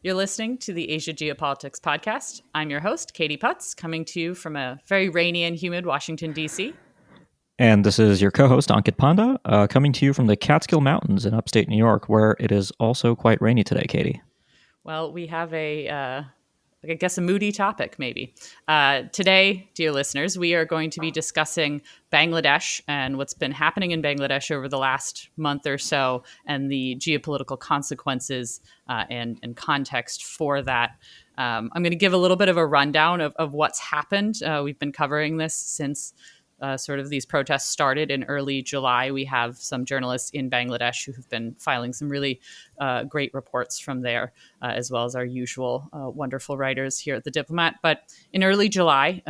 You're listening to the Asia Geopolitics podcast. I'm your host, Katie Putz, coming to you from a very rainy and humid Washington, D.C. And this is your co-host, Ankit Panda, coming to you from the Catskill Mountains in upstate New York, where it is also quite rainy today, Katie. Well, we have I guess, a moody topic, maybe. Today, dear listeners, we are going to be discussing Bangladesh and what's been happening in Bangladesh over the last month or so and the geopolitical consequences and context for that. I'm going to give a little bit of a rundown of what's happened. We've been covering this since sort of these protests started in early July. We have some journalists in Bangladesh who have been filing some really great reports from there, as well as our usual wonderful writers here at the Diplomat. But in early July,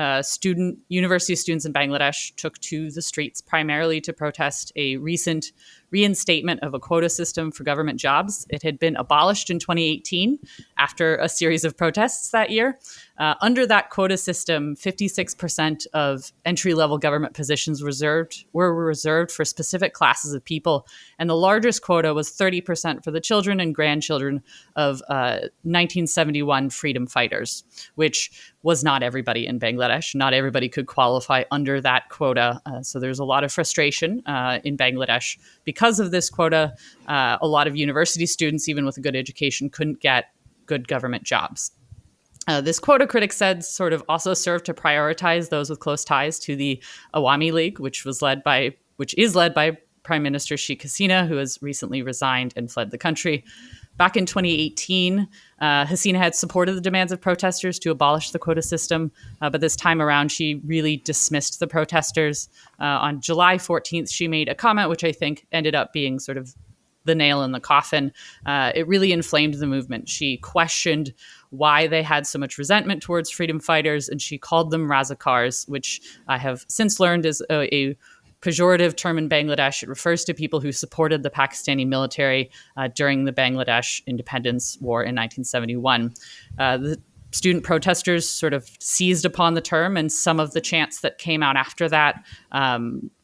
university students in Bangladesh took to the streets primarily to protest a recent reinstatement of a quota system for government jobs. It had been abolished in 2018 after a series of protests that year. Under that quota system, 56% of entry-level government positions were reserved for specific classes of people, and the largest quota was 30% for the children and grandchildren of 1971 freedom fighters, which was not everybody in Bangladesh. Not everybody could qualify under that quota. So there's a lot of frustration in Bangladesh because of this quota. A lot of university students, even with a good education, couldn't get good government jobs. This quota, critics said, sort of also served to prioritize those with close ties to the Awami League, which is led by Prime Minister Sheikh Hasina, who has recently resigned and fled the country. Back in 2018, Hasina had supported the demands of protesters to abolish the quota system, but this time around, she really dismissed the protesters. On July 14th, she made a comment which I think ended up being sort of the nail in the coffin. It really inflamed the movement. She questioned why they had so much resentment towards freedom fighters, and she called them razakars, which I have since learned is a pejorative term in Bangladesh. It refers to people who supported the Pakistani military during the Bangladesh Independence War in 1971. The student protesters sort of seized upon the term, and some of the chants that came out after that,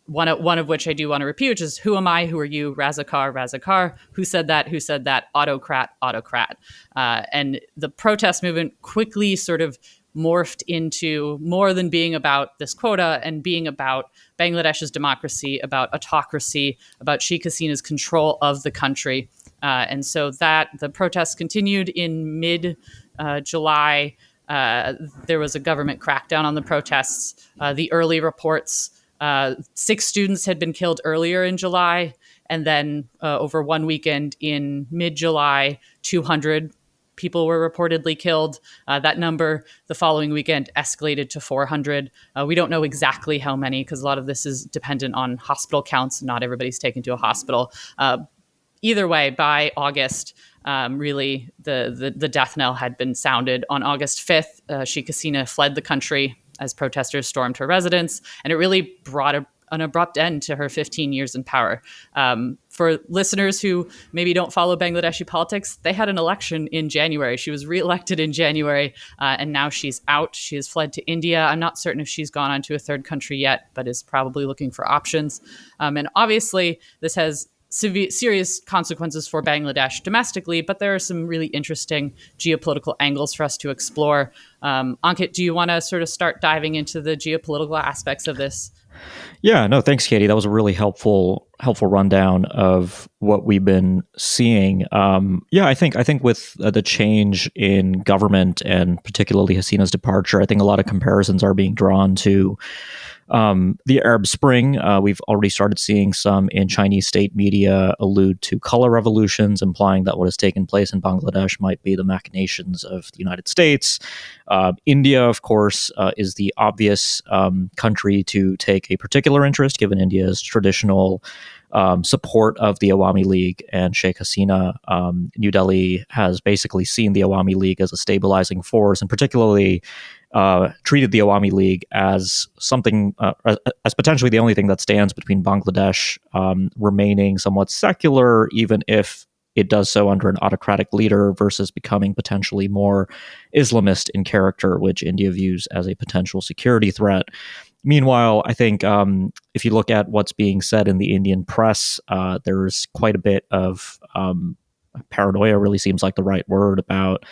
one of which I do want to repeat, which is, "Who am I? Who are you? Razakar, Razakar. Who said that? Who said that? Autocrat, autocrat." And the protest movement quickly sort of morphed into more than being about this quota and being about Bangladesh's democracy, about autocracy, about Sheikh Hasina's control of the country. And so that the protests continued in mid-July. There was a government crackdown on the protests. The early reports, 6 students had been killed earlier in July, and then over one weekend in mid-July, 200 people were reportedly killed. That number the following weekend escalated to 400. We don't know exactly how many because a lot of this is dependent on hospital counts. Not everybody's taken to a hospital. Either way, by August, really the death knell had been sounded. On August 5th, Sheikh Hasina fled the country as protesters stormed her residence, and it really brought an abrupt end to her 15 years in power. For listeners who maybe don't follow Bangladeshi politics, they had an election in January. She was reelected in January, and now she's out. She has fled to India. I'm not certain if she's gone on to a third country yet, but is probably looking for options. And obviously, this has serious consequences for Bangladesh domestically, but there are some really interesting geopolitical angles for us to explore. Ankit, do you want to sort of start diving into the geopolitical aspects of this? Yeah, no, thanks, Katie. That was a really helpful rundown of what we've been seeing. I think with the change in government and particularly Hasina's departure, I think a lot of comparisons are being drawn to the Arab Spring. We've already started seeing some in Chinese state media allude to color revolutions, implying that what has taken place in Bangladesh might be the machinations of the United States. India, of course, is the obvious country to take a particular interest, given India's traditional support of the Awami League and Sheikh Hasina. New Delhi has basically seen the Awami League as a stabilizing force, and particularly treated the Awami League as something, as potentially the only thing that stands between Bangladesh remaining somewhat secular, even if it does so under an autocratic leader, versus becoming potentially more Islamist in character, which India views as a potential security threat. Meanwhile, I think if you look at what's being said in the Indian press, there's quite a bit of paranoia really seems like the right word about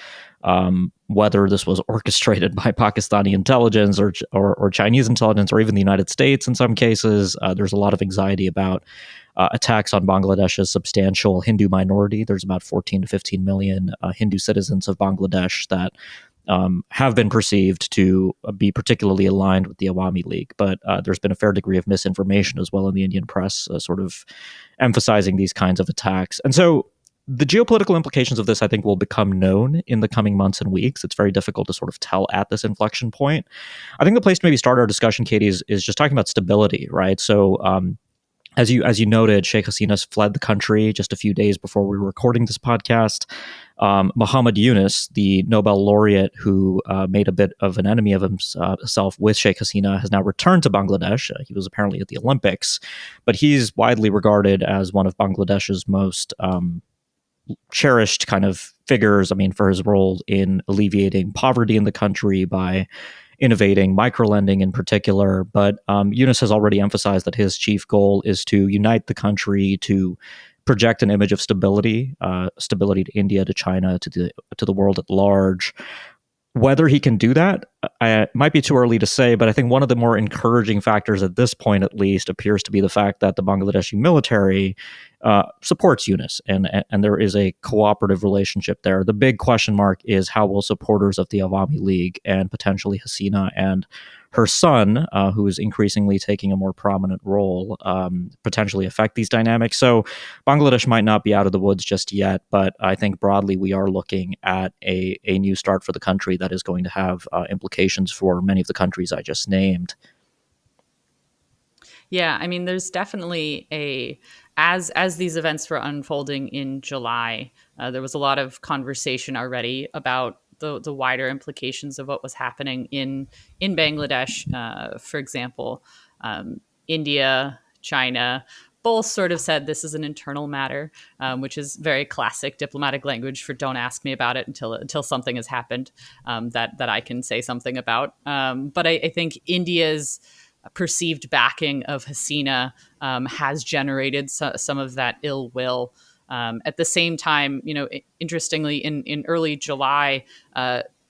whether this was orchestrated by Pakistani intelligence or Chinese intelligence or even the United States in some cases. There's a lot of anxiety about attacks on Bangladesh's substantial Hindu minority. There's about 14 to 15 million Hindu citizens of Bangladesh that have been perceived to be particularly aligned with the Awami League. But there's been a fair degree of misinformation as well in the Indian press, sort of emphasizing these kinds of attacks. And so the geopolitical implications of this, I think, will become known in the coming months and weeks. It's very difficult to sort of tell at this inflection point. I think the place to maybe start our discussion, Katie, is just talking about stability, right? So as you noted, Sheikh Hasina's fled the country just a few days before we were recording this podcast. Muhammad Yunus, the Nobel laureate who made a bit of an enemy of himself with Sheikh Hasina, has now returned to Bangladesh. He was apparently at the Olympics, but he's widely regarded as one of Bangladesh's most cherished kind of figures. I mean, for his role in alleviating poverty in the country by innovating microlending in particular. But Yunus has already emphasized that his chief goal is to unite the country, to project an image of stability, stability to India, to China, to the world at large. Whether he can do that, it might be too early to say, but I think one of the more encouraging factors at this point, at least, appears to be the fact that the Bangladeshi military supports Yunus, and there is a cooperative relationship there. The big question mark is how will supporters of the Awami League and potentially Hasina and her son, who is increasingly taking a more prominent role, potentially affect these dynamics. So Bangladesh might not be out of the woods just yet, but I think broadly we are looking at a new start for the country that is going to have implications for many of the countries I just named. Yeah, I mean, there's definitely as these events were unfolding in July, there was a lot of conversation already about the wider implications of what was happening in Bangladesh. For example, India, China, both sort of said this is an internal matter, which is very classic diplomatic language for "don't ask me about it until something has happened that I can say something about." But I think India's perceived backing of Hasina has generated some of that ill will. At the same time, interestingly, in early July,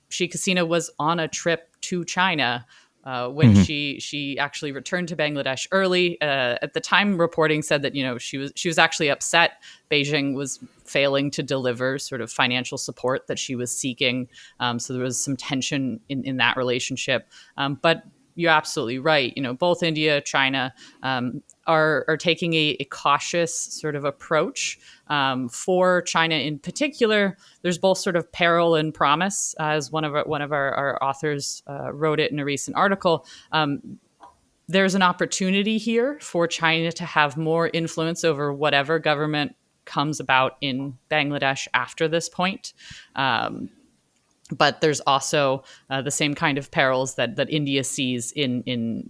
Sheikh Hasina was on a trip to China when she actually returned to Bangladesh early. At the time, reporting said that she was actually upset Beijing was failing to deliver sort of financial support that she was seeking. So there was some tension in that relationship. But you're absolutely right. Both India, China are taking a cautious sort of approach. For China in particular, there's both sort of peril and promise, as one of our authors wrote it in a recent article. There's an opportunity here for China to have more influence over whatever government comes about in Bangladesh after this point. But there's also the same kind of perils that India sees in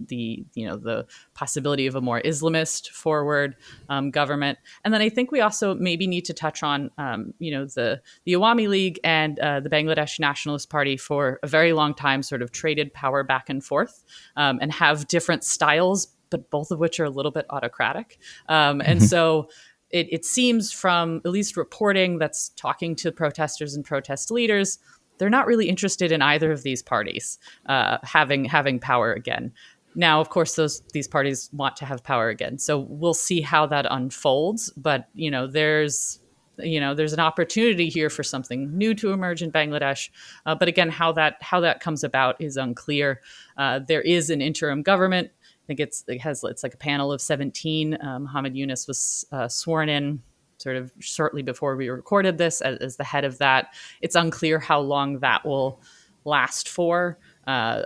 the the possibility of a more Islamist forward government. And then I think we also maybe need to touch on the Awami League and the Bangladesh Nationalist Party for a very long time sort of traded power back and forth and have different styles, but both of which are a little bit autocratic. And so it seems from at least reporting that's talking to protesters and protest leaders, they're not really interested in either of these parties having power again. Now, of course, these parties want to have power again, so we'll see how that unfolds. But there's an opportunity here for something new to emerge in Bangladesh. But again, how that comes about is unclear. There is an interim government. I think it's like a panel of 17. Muhammad Yunus was sworn in sort of shortly before we recorded this as the head of that. It's unclear how long that will last for. I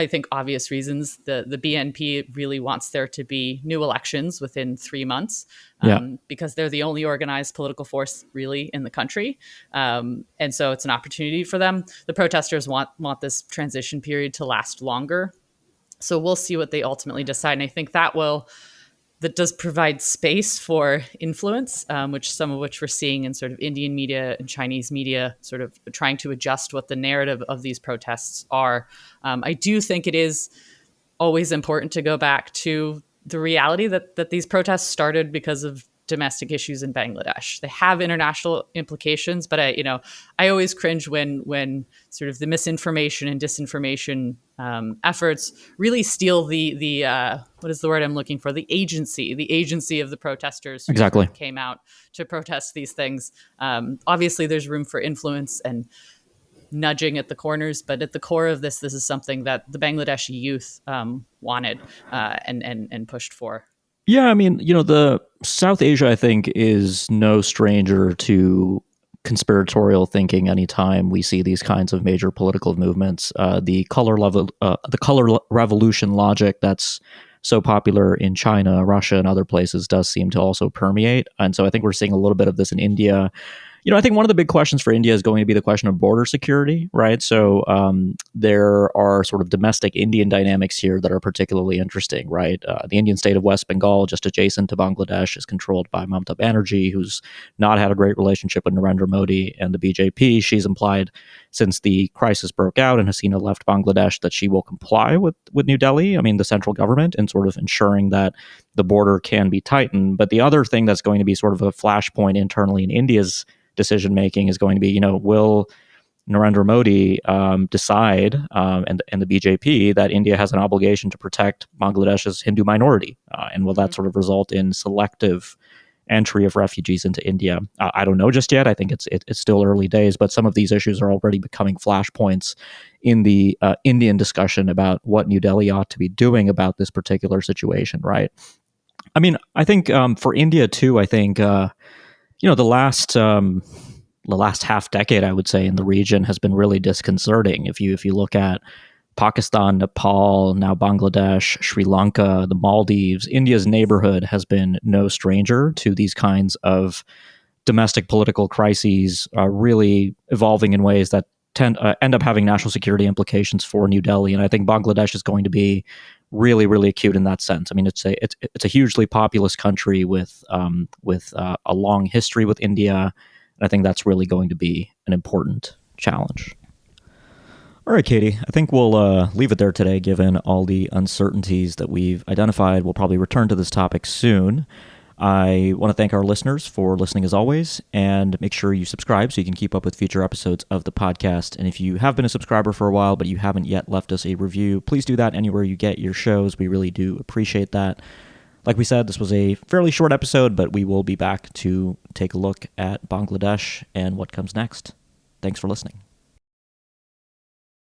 think obvious reasons. The BNP really wants there to be new elections within 3 months because they're the only organized political force really in the country. And so it's an opportunity for them. The protesters want this transition period to last longer. So we'll see what they ultimately decide. And I think that does provide space for influence, some of which we're seeing in sort of Indian media and Chinese media, sort of trying to adjust what the narrative of these protests are. I do think it is always important to go back to the reality that these protests started because of domestic issues in Bangladesh. They have international implications, but I always cringe when sort of the misinformation and disinformation efforts really steal the what is the word I'm looking for? The agency of the protesters who sort Exactly. of came out to protest these things. Obviously, there's room for influence and nudging at the corners, but at the core of this is something that the Bangladeshi youth wanted and pushed for. Yeah, I mean, the South Asia, I think, is no stranger to conspiratorial thinking. Anytime we see these kinds of major political movements, the color revolution logic that's so popular in China, Russia, and other places does seem to also permeate. And so I think we're seeing a little bit of this in India. I think one of the big questions for India is going to be the question of border security, right? So there are sort of domestic Indian dynamics here that are particularly interesting, right? The Indian state of West Bengal, just adjacent to Bangladesh, is controlled by Mamata Banerjee, who's not had a great relationship with Narendra Modi and the BJP. She's implied since the crisis broke out and Hasina left Bangladesh that she will comply with New Delhi, the central government, in sort of ensuring that the border can be tightened. But the other thing that's going to be sort of a flashpoint internally in India's decision making is going to be, will Narendra Modi decide and the BJP that India has an obligation to protect Bangladesh's Hindu minority, and will that sort of result in selective entry of refugees into India? I don't know just yet. I think it's still early days, but some of these issues are already becoming flashpoints in the Indian discussion about what New Delhi ought to be doing about this particular situation. Right. I think for India too. I think. The last half decade, I would say, in the region has been really disconcerting. If you look at Pakistan, Nepal, now Bangladesh, Sri Lanka, the Maldives, India's neighborhood has been no stranger to these kinds of domestic political crises, really evolving in ways that end up having national security implications for New Delhi. And I think Bangladesh is going to be really, really acute in that sense. It's a hugely populous country with a long history with India, and I think that's really going to be an important challenge. All right, Katie, I think we'll leave it there today, given all the uncertainties that we've identified. We'll probably return to this topic soon. I want to thank our listeners for listening as always, and make sure you subscribe so you can keep up with future episodes of the podcast. And if you have been a subscriber for a while, but you haven't yet left us a review, please do that anywhere you get your shows. We really do appreciate that. Like we said, this was a fairly short episode, but we will be back to take a look at Bangladesh and what comes next. Thanks for listening.